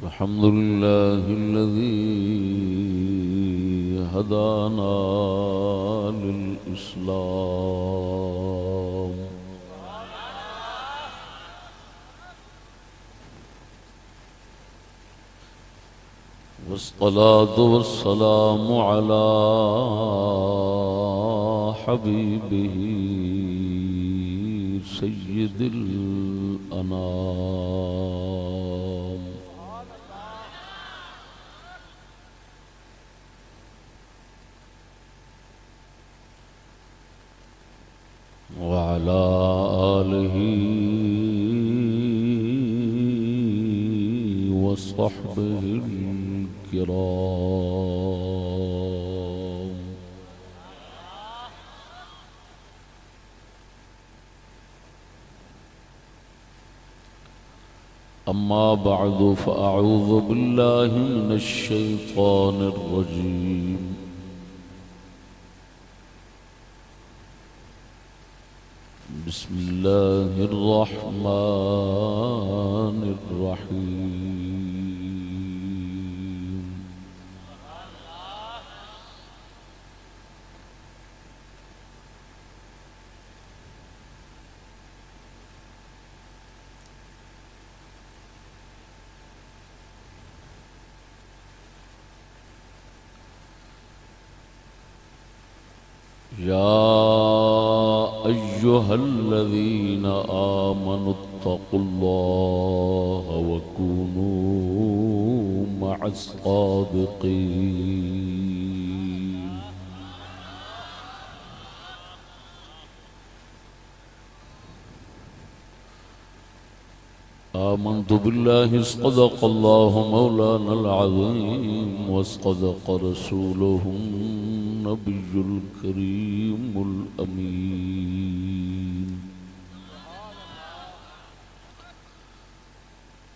الحمد لله الذي هدانا للإسلام والصلاة والسلام على حبيبه سيد الأنام وعلى آله وصحبه الكرام أما بعد فأعوذ بالله من الشيطان الرجيم بسم الله الرحمن الرحيم يا أيها الذين آمنوا اتقوا الله وكونوا مع الصادقين آمنت بالله صدق الله مولانا العظيم وصدق رسوله النبي الكريم الأمين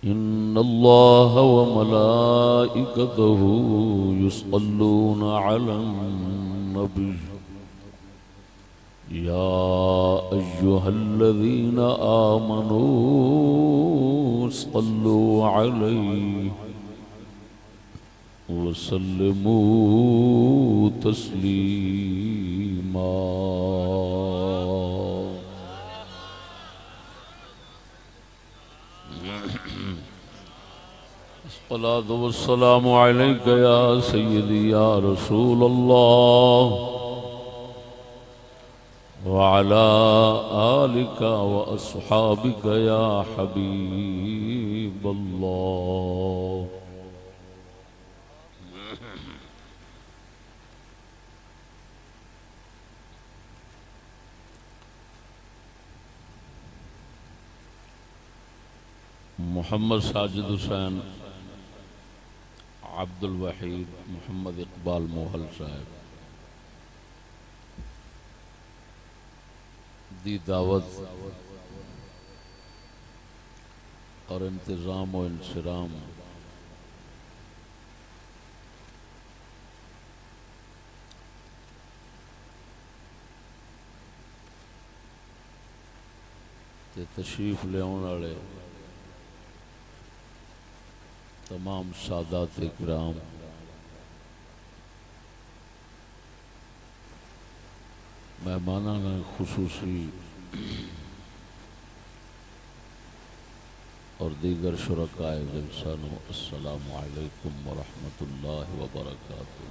إن الله وملائكته يصلون على النبي يا أيها الذين آمنوا صلوا عليه وسلموا تسليما الصلاة والسلام عليك يا سيدي يا رسول الله وعلى آلك وأصحابك يا حبيب الله محمد ساجد حسین عبد الوحید محمد اقبال موہل صاحب دی دعوت اور انتظام و انصرام تے تشریف لے آنے والے تمام سادات کرام مہمانان خصوصی اور دیگر شرکائے جلسانو السلام علیکم ورحمۃ اللہ وبرکاتہ۔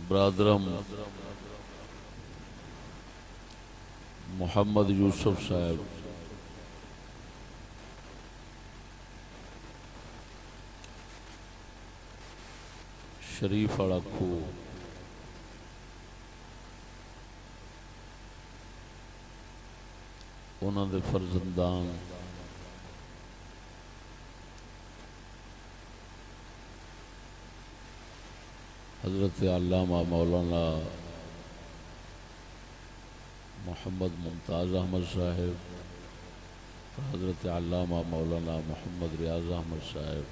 برادرم محمد یوسف صاحب شریف والا کھو انہوں دے فرزندان حضرت علامہ مولانا محمد ممتاز احمد صاحب، حضرت علامہ مولانا محمد ریاض احمد صاحب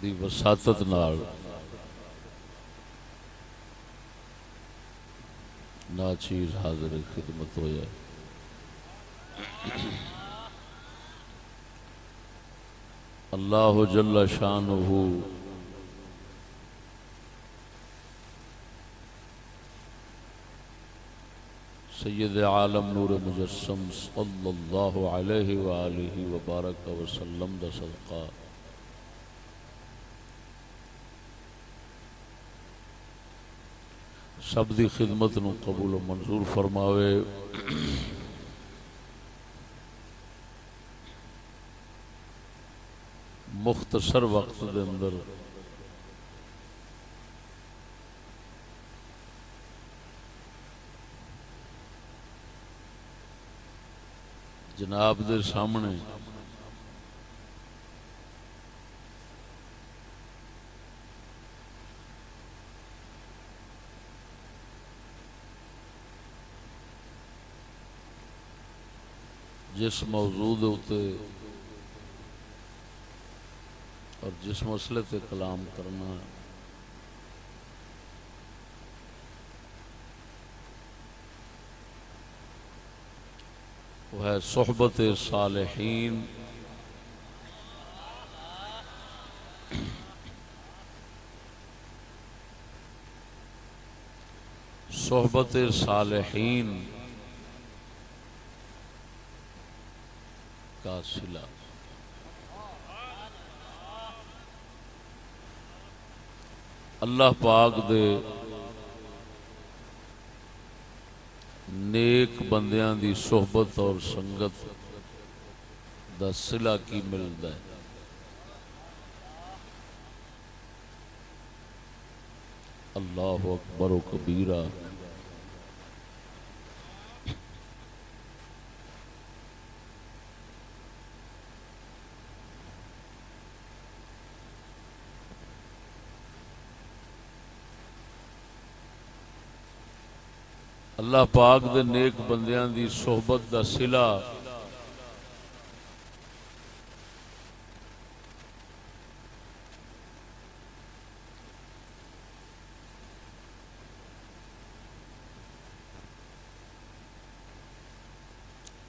دی وساطت نال ناچیز حاضر خدمت ہویا ہے۔ اللہ جل شانہ سید عالم نور مجسم صلی اللہ علیہ وآلہ وبارک وسلم دا صدقہ سب دی خدمت نو قبول و منظور فرماوے۔ مختصر وقت دے اندر جناب دے سامنے جس موضوع دے اتے اور جس مسئلے تے کلام کرنا وہ ہے صحبت صالحین صحبت صالحین کا صلہ۔ اللہ پاک دے نیک بندیاں دی صحبت اور سنگت دا صلہ کی ملدا ہے۔ اللہ اکبر و کبیرہ۔ اللہ پاک دے نیک بندیاں دی صحبت دا صلہ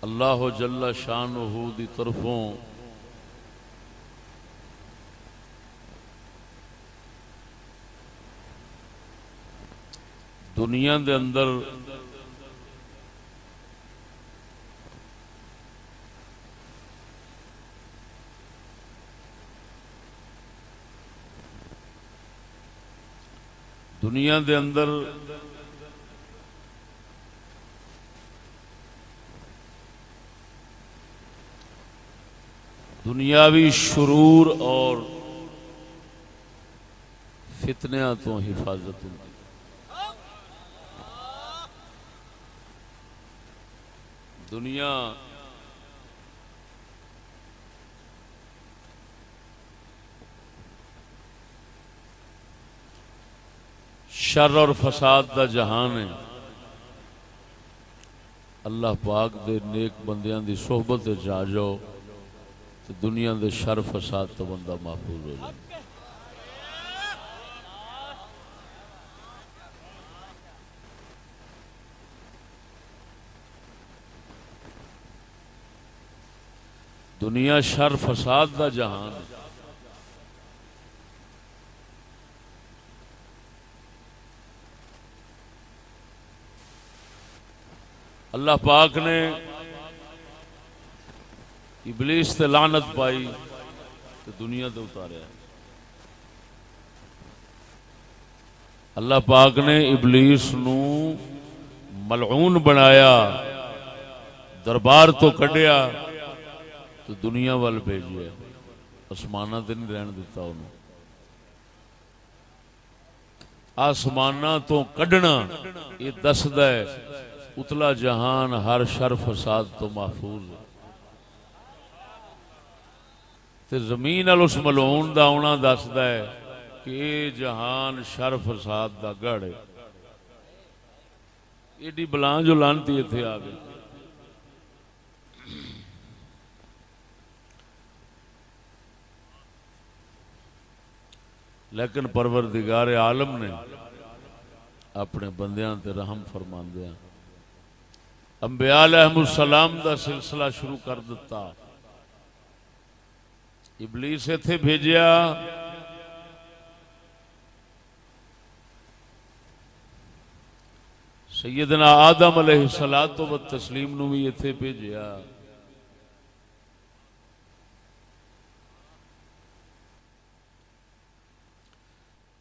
اللہ جل شانہ دی طرفوں دنیا دے اندر دنیاوی شرور اور فتنیاں تو حفاظت ہوتی۔ دنیا شر اور فساد دا جہان ہے۔ اللہ پاک دے نیک بندیاں دی صحبت جا جاؤ تو دنیا دے شر فساد تو بندہ محفوظ ہو جائے۔ دنیا شر فساد دا جہان ہے۔ اللہ پاک نے ابلیس تے لعنت پائی تو دنیا تے اتاریا۔ اللہ پاک نے ابلیس نو ملعون بنایا، دربار تو کڈیا تو دنیا وال بھیجیا، آسماناں تے نہیں رہن دیتا انہوں۔ آسماناں تو کڈنا یہ دسدا ہے اتلا جہان ہر شر فساد تو محفوظ ہے، تے زمین ال اس ملعون دا آنا دسدا ہے کہ یہ جہان شر فساد دا گڑھ ہے۔ ایڈی بلاں جو لانتی اتنے آ گئی۔ لیکن پروردگار عالم نے اپنے بندیاں تے رحم فرماندیاں انبیاء علیہم السلام دا سلسلہ شروع کر دیتا. ابلیس ایتھے بھیجیا سیدنا آدم علیہ الصلوۃ والتسلیم نو بھی ایتھے بھیجیا.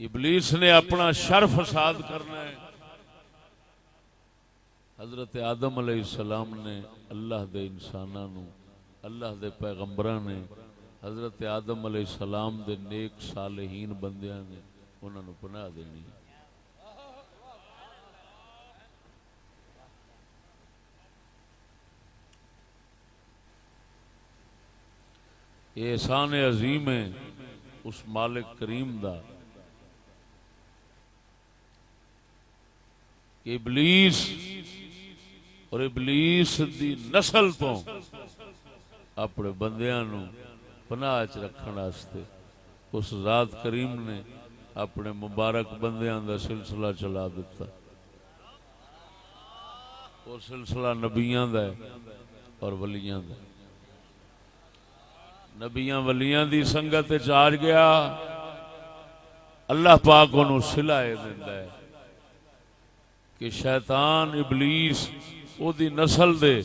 ابلیس نے اپنا شر فساد کرنا ہے. حضرت آدم علیہ السلام نے اللہ دے انساناں نو اللہ دے پیغمبراں نے حضرت آدم علیہ السلام دے نیک صالحین بندیاں نے انہاں نو پناہ دینی. یہ احسان عظیم ہے اس مالک کریم دا کہ ابلیس اور ابلیس دی نسل تو اپنے بندیاں نو پناہ چ رکھن واسطے اس ذات کریم نے اپنے مبارک بندیاں دا سلسلہ چلا دیتا. وہ سلسلہ نبیاں دا ہے اور ولیاں دا. نبیاں ولیاں دی سنگت وچ آ گیا اللہ پاک انہوں صلہ دیندا ہے کہ شیطان ابلیس او دی نسل دے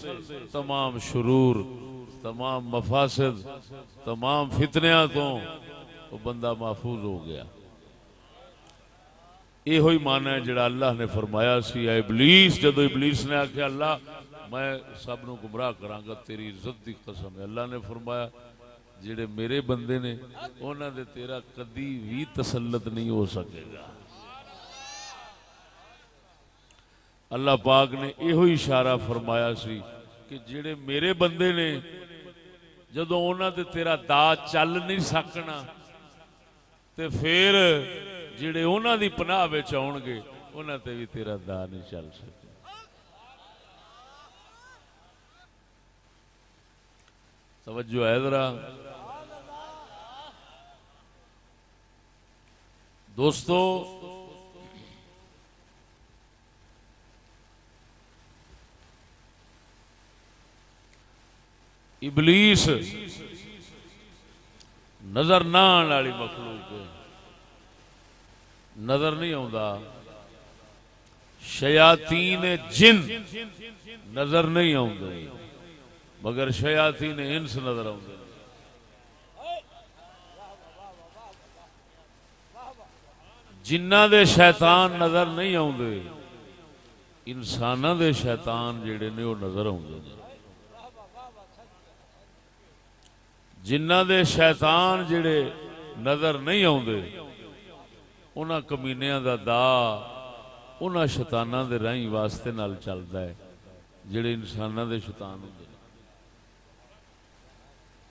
تمام شرور تمام مفاسد تمام فتنیاں تو وہ بندہ محفوظ ہو گیا. یہ ہوئی معنی ہے جڑا اللہ نے فرمایا سی اے ابلیس. جدو ابلیس نے آکھیا اللہ میں سب نو گمراہ کراں گا تیری عزت دی قسم ہے, اللہ نے فرمایا جڑے میرے بندے نے انہاں دے تیرا کدی بھی تسلط نہیں ہو سکے گا. اللہ پاک نے یہ اشارہ فرمایا سی کہ جڑے میرے بندے نے جدو انہاں تے تیرا دا چل نہیں سکنا تے پھر جڑے انہاں دی پناہ وچ آؤن گے انہاں تے بھی تیرا دا نہیں چل سکے. توجہ ہے ذرا دوستو. ابلیس نظر نہ آنے والی مخلوق ہے, نظر نہیں آتا. شیاطین جن نظر نہیں آتے مگر شیاطین انس نظر آتے. جنہ دے شیطان نظر نہیں آتے, انساناں دے شیطان جڑے نے وہ نظر آتے. جنہ دے شیطان جڑے نظر نہیں آتے انہاں کمینیاں دا دا انہاں شیطاناں دے راہیں واسطے نال چلدا ہے جڑے انساناں دے شیطان ہوندے نے.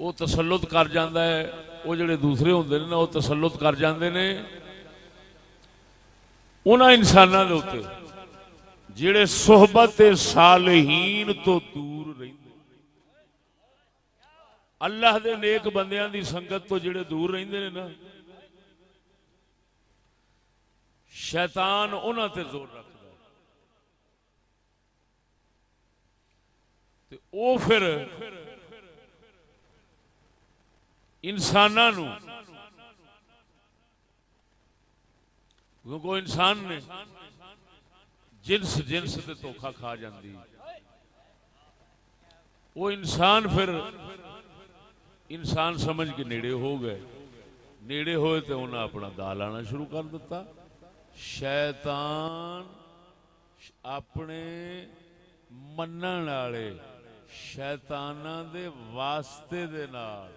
وہ تسلط کر جاندا ہے, وہ جڑے دوسرے ہوندے نے نا وہ تسلط کر جاندے نے انہاں انساناں دے اوتے جڑے صحبت صالحین تو دور رہندے, اللہ دے نیک بندیاں دی سنگت تو جڑے دور رہندے نے نا شیطان انہاں تے زور رکھدا ہے تے او پھر انساناں نو کیونکہ انسان نے جنس تے دھوکھا کھا جاندی, وہ انسان پھر انسان سمجھ کے نیڑے ہو گئے. نیڑے ہوئے تو انہیں اپنا دا لانا شروع کر دیتا. شیطان اپنے منن والے شیطاناں دے واسطے دے نال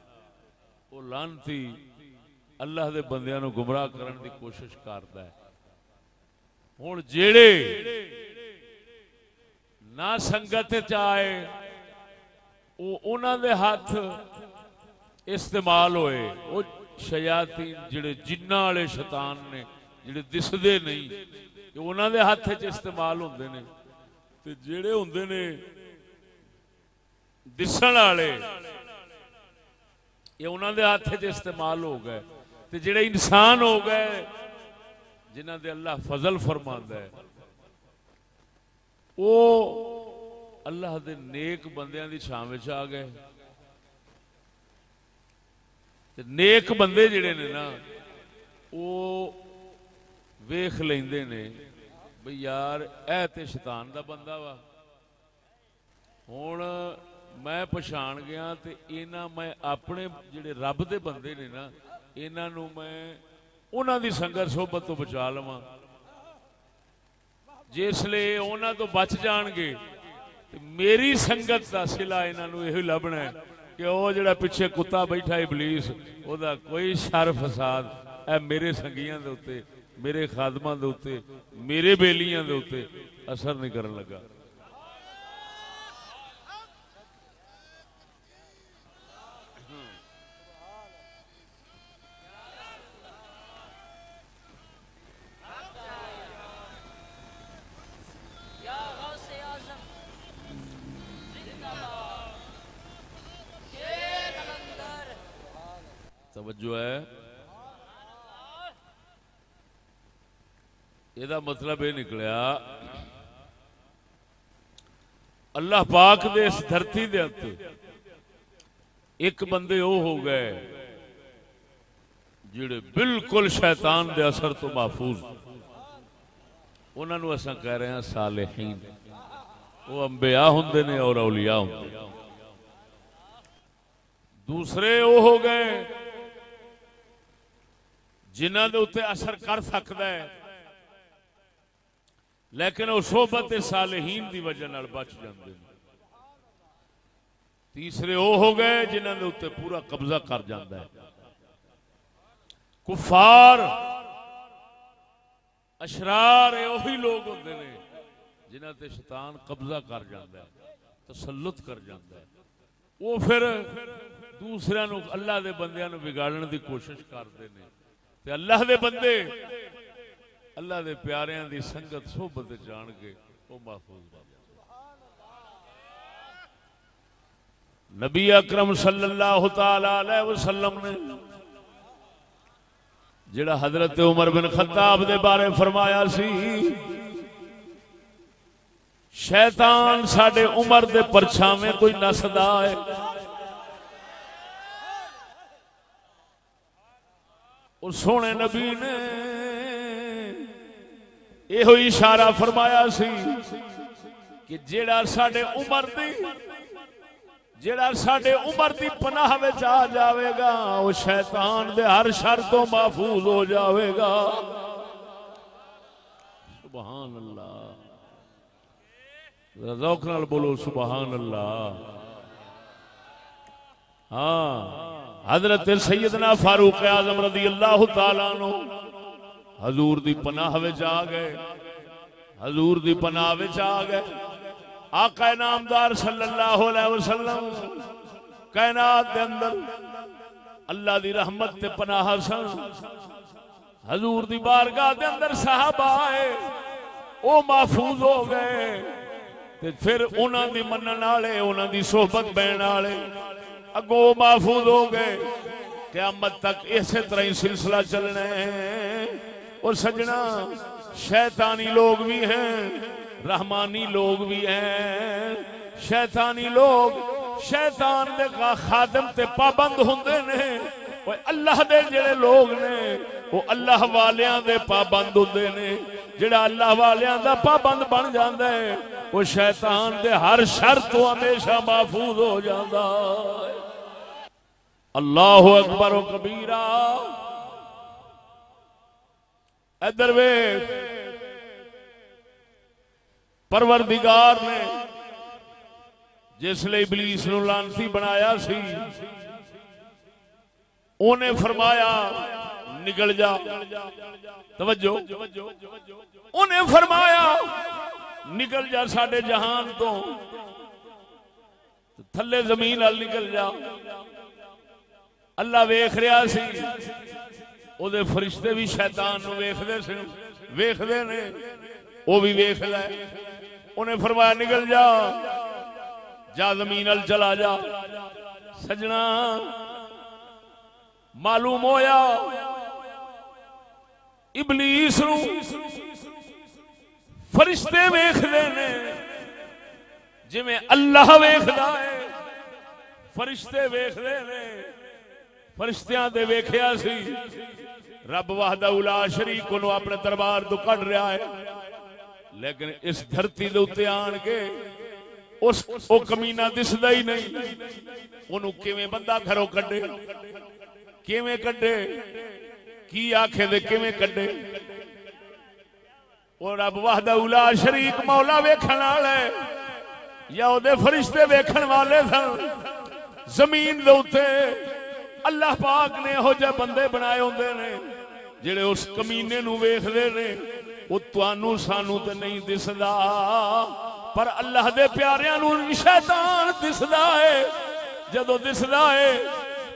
او لعنتی اللہ دے بندیاں نو گمراہ کرن دی کوشش کردا ہے. ہن جیڑے نہ سنگت وچ آئے او انہاں دے ہاتھ استعمال ہوئے, وہ شیاطین جڑے جنہ والے شیطان نے جڑے دسدے نہیں کہ انہاں دے ہاتھ وچ استعمال ہوندے نے, تے جڑے ہوندے نے دسن والے یہ انہاں دے ہاتھ وچ استعمال ہو گئے. تے جڑے انسان ہو گئے جنہاں دے اللہ فضل فرماندا ہے وہ اللہ دے نیک بندیاں دی چھاں وچ آ گئے. تے نیک بندے جڑے نے نا وہ ویکھ لیندے نے بھئی یار اے تے شیطان دا بندہ وا. ہن میں پچھان گیا تے انہاں میں اپنے جڑے رب دے بندے نے نا انہاں نو میں انہاں دی سنگت صحبت تو بچا لواں. جس لئے انہاں تو بچ جان گے تے میری سنگت دا صلہ انہاں نو یہی لبنا ہے کہ وہ جڑا پیچھے کتا بیٹھا ابلیس او دا کوئی شر فساد اے میرے سنگیاں دے اوتے میرے خادماں دے اوتے میرے بیلیاں دے اوتے اثر نہیں کرن لگا. توجہ ہے یہ مطلب یہ نکلیا اللہ پاک دے اس دھرتی دے اندر ایک بندے وہ ہو گئے جڑے بالکل شیطان دے اثر تو محفوظ. انہاں نو اساں کہہ رہے ہیں صالحین. وہ انبیاء ہوندے نے اور اولیاء ہوندے. دوسرے وہ ہو گئے جنہاں دے اوتے اثر کر سکدا ہے لیکن وہ صحبت صالحین دی وجہ نال بچ جاندے نے. تیسرے وہ ہو گئے جنہاں دے اوتے پورا قبضہ کر جاندا ہے. کفار اشرار وہی لوگ ہوندے نے جنہاں تے شیطان قبضہ کر جاندا ہے تسلط کر جاندا ہے. وہ پھر دوسرے نو اللہ دے بندیاں نو بگاڑن دی کوشش کردے نے تے اللہ دے بندے اللہ دے پیاریاں دی سنگت صحبت جان کے وہ محفوظ بن جاندے. نبی اکرم صلی اللہ تعالی علیہ وسلم نے جڑا حضرت عمر بن خطاب دے بارے فرمایا سی شیطان ساڈے عمر دے پرچھاویں کوئی نسدا ہے. اور سونے نبی نے یہ اشارہ فرمایا سی کہ جیڑا ساڈے عمر دی پناہ وچ آ جاوے گا وہ شیطان دے ہر شر تو محفوظ ہو جاوے گا. سبحان اللہ. ذوق نال بولو سبحان اللہ. ہاں حضرت سیدنا فاروق اعظم رضی اللہ تعالیٰ عنہ حضور دی پناہ وچ آ گئے. حضور دی پناہ وچ آ گئے. آقا نامدار صلی اللہ علیہ وسلم کائنات دے اندر اللہ دی رحمت تے پناہ سن. حضور دی بارگاہ دے اندر صحابہ آئے او محفوظ ہو گئے تے پھر انہاں دی منن والے انہاں دی صحبت بہن والے اگوں محفوظ ہو گئے. قیامت تک اسی طرح ہی سلسلہ چلنا ہے. اور سجنا شیطانی لوگ بھی ہیں رحمانی لوگ بھی ہیں. شیطانی لوگ شیطان دے خادم تے پابند ہوندے نے. اللہ دے جڑے لوگ نے وہ اللہ والیاں دے پابند ہوندے نے. جڑا اللہ والیاں دا پابند بن جاندا ہے وہ شیطان دے ہر شر تو ہمیشہ محفوظ ہو جاندا ہے. اللہ اکبر و کبیرہ. ادھر ویکھ پروردگار نے جس لئے ابلیس نو لعنتی بنایا سی انہیں فرمایا نکل جا. توجہ انہیں فرمایا نکل جا ساڈے جہان تو تھلے زمین ال نکل جا. اللہ ویکھ رہا سی او دے فرشتے بھی شیطان نو ویکھدے نے وہ بھی ویکھ لے. انہیں فرمایا نکل جا جا زمین ال چلا جا. سجنا معلوم ہویا ابلیس نو فرشتے ویکھدے نے جویں اللہ ویکھدا ہے، فرشتے ویکھدے نے، فرشتیاں دے ویکھیا سی رب وحدہ لا شریک نو اپنے دربار تو کڈ رہا ہے، لیکن اس دھرتی دے اوتے آن کے اس او کمینہ دسدا ہی نہیں، اونوں کیویں بندہ گھروں کڈے، کیویں کڈے، کی آکھے دے کیویں کڈے۔ اور رب وحدہ لا شریک مولا ویکھن والا ہے یا او دے فرشتے ویکھن والے سن؟ زمین دے اوتے اللہ پاک نے ہو جے بندے بنائے ہوندے نے جڑے اس کمینے نو ویکھدے نے، او تانوں سانوں تے نہیں دسدا، پر اللہ دے پیاریاں نو شیطان دسدا ہے۔ جدوں دسدا ہے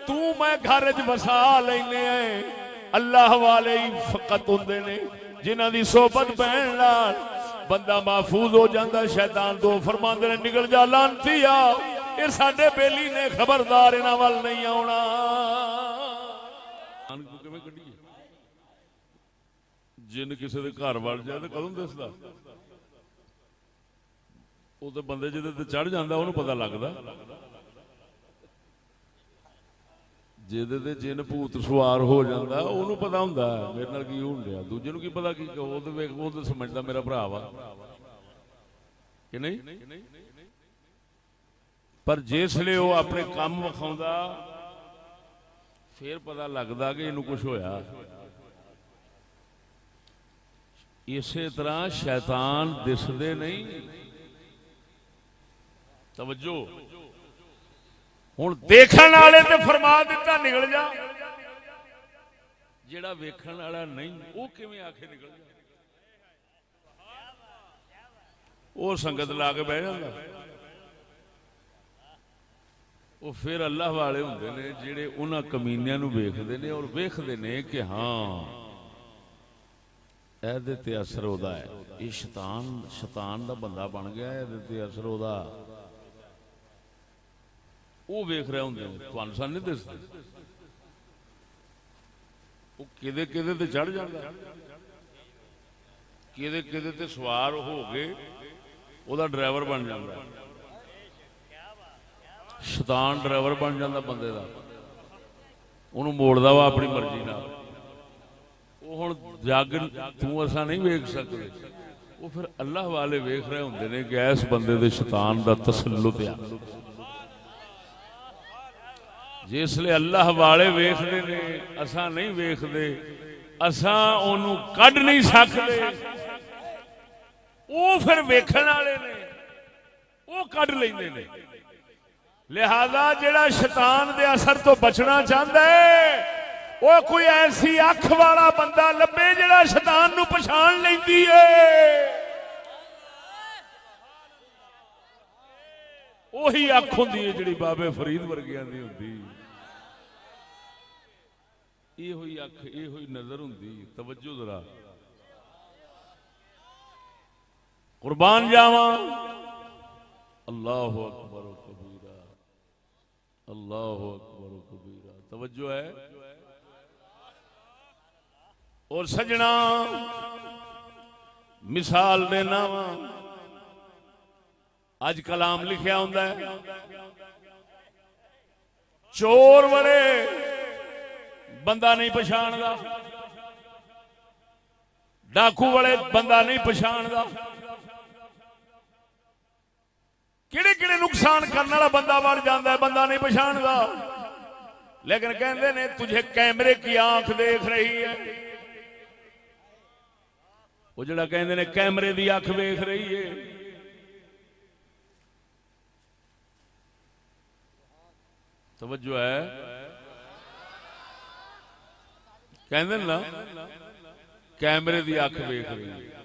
تو میں گھر وچ وسا لینے ہیں۔ اللہ والے ہی فقط ہوندے نے جنہاں دی صحبت بہن نال بندہ محفوظ ہو جاندا۔ شیطان تو فرماندے نے نکل جا لعنتیا، اے ساڈے بیلی نے، خبردار انہاں ول نہیں آونا۔ جن کسی دے گھر وڑ جائے تے کدوں دسدا؟ وہ تے بندے جدے تے چڑھ جاندا اونوں پتہ لگدا، جدے تے جن بھوت سوار ہو جاندا اونوں پتہ ہوندا میرے نال کی ہون ڈیا، دوجے نوں کی پتہ کی او تے ویکھ او تے سمجھدا میرا بھرا وا کہ نہیں۔ پر جسلے وہ اپنے کام وکھاوندا پھر پتہ لگدا کہ اینوں کچھ ہویا۔ اسی طرح شیطان دسدے نہیں، توجہ ہن دیکھن والے تے فرما دیتا نکل جا، جیڑا ویکھن والا نہیں وہ کیویں آکھے نکل جا؟ وہ سنگت لا کے بہ جاندا۔ وہ پھر اللہ والے ہوندے نے جڑے انہاں کمینیاں نو ویکھدے نے اور ویکھدے نے کہ ہاں ایدے تے اثر ہودا ہے، یہ شیطان دا بندہ بن گیا، ایدے تے اثر ہودا، وہ ویکھ رہے ہوندے نے، تانوں سان نہیں دسدے۔ وہ کدے کدے تے چڑھ جاندا، کدے کدے تے سوار ہو گئے او دا ڈرائیور بن جاندا، شیطان ڈرائیور بن جاندا بندے دا، انہوں موڑدا وا اپنی مرضی نال۔ وہ ہن جگ تو اساں نہیں ویکھ سکدے، وہ پھر اللہ والے ویکھ رہے ہوندے نے کہ اس بندے دے شیطان دا تسلط ہے۔ جس لئے اللہ والے ویکھدے نے اساں نہیں ویکھدے، اساں اونوں کڈ نہیں سکدے، وہ پھر ویکھن والے نے وہ کڈ لیندے نے۔ لہذا جڑا شیطان دے اثر تو بچنا چاہتا ہے وہ کوئی ایسی اکھ والا بندہ لبے جڑا شیطان نو پہچان لیندی ہے، وہی اکھ ہوندی ہے جڑی بابے فرید ورگیاں دی ہوندی، یہ ہوئی اکھ، یہ ہوئی نظر ہوندی۔ توجہ ذرا، قربان جاواں، اللہ اکبر و کبیرہ، اللہ اکبر و کبیرہ۔ توجہ ہے۔ اور سجنا مثال دینا وا، اج کلام لکھیا ہوندا ہے چور وڑے بندہ نہیں پہچاندا، ڈاکو وڑے بندہ نہیں پہچاندا، کیڑے کیڑے نقصان کرنے والا بندہ بن جاتا ہے بندہ نہیں پہچاندا، لیکن کہندے نے تجھے کیمرے کی آنکھ دیکھ رہی ہے، وہ جڑا کہندے نے کیمرے دی آنکھ دیکھ رہی ہے، توجہ ہے، کہندے نا کیمرے دی آنکھ دیکھ رہی ہے۔